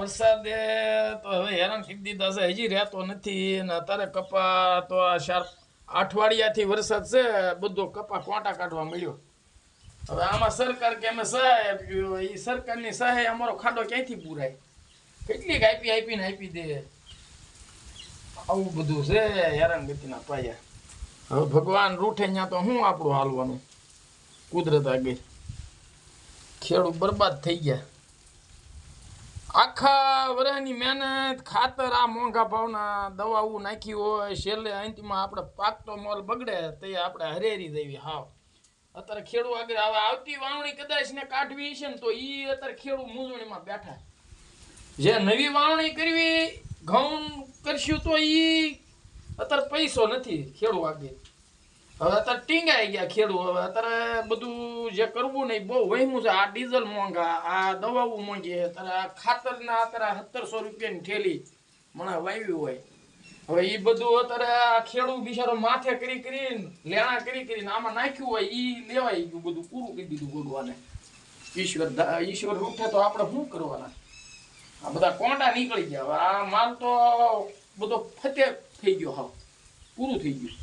વરસાદે તો હવે હેરાન કરી દીધા છે, હજી રહેતો નથી ને અત્યારે કપા તો આ 4 અઠવાડિયાથી વરસાદ છે, બધો કપા કોટા કાઢવા મળ્યો. હવે આમાં સરકાર કે અમે સહાય આપ્યું, એ સરકારની સહાય અમારો ખાડો ક્યાંથી પૂરાય? કેટલીક આપીને આપી દે. આવું બધું છે હેરાનગતિના પાયા. હવે ભગવાન રૂઠે ત્યાં તો શું આપણું હાલવાનું? કુદરત આગળ ખેડૂત બરબાદ થઈ ગયા. આખા વર્ષની મહેનત, ખાતર, આ મોંઘા ભાવના દવાઓ નાખી હોય, છેલ્લે અંતમાં આપણે પાકતો મોલ બગડે તો આપણે હરેરી દેવી. હાવ અત્યારે ખેડૂત આગળ હવે આવતી વાવણી કદાચ ને કાઢવી છે ને તો એ અત્યારે ખેડૂત મૂંઝવણીમાં બેઠા. જે નવી વાવણી કરવી, ઘઉં કરશું તો એ અત્યારે પૈસો નથી ખેડૂત આગળ. હવે અત્યારે ટીંગાઈ ગયા ખેડૂત. હવે અત્યારે બધું જે કરવું નહીં બહુ વહેમું છે. આ ડીઝલ મોંઘા, આ દવાઓ મોંઘી, અત્યારે આ ખાતરના અત્યારે 1700 રૂપિયાની થેલી મને વાવ્યું હોય. હવે એ બધું અત્યારે આ ખેડૂત બિચારો માથે કરીને લેણા કરીને આમાં નાખ્યું હોય એ લેવાઈ ગયું, બધું પૂરું કરી દીધું ભગવાને. ઈશ્વર રૂઠે તો આપણે શું કરવાના? આ બધા કોંડા નીકળી ગયા. હવે આ માલ તો બધો ફતે થઈ ગયો, હા પૂરું થઈ ગયું.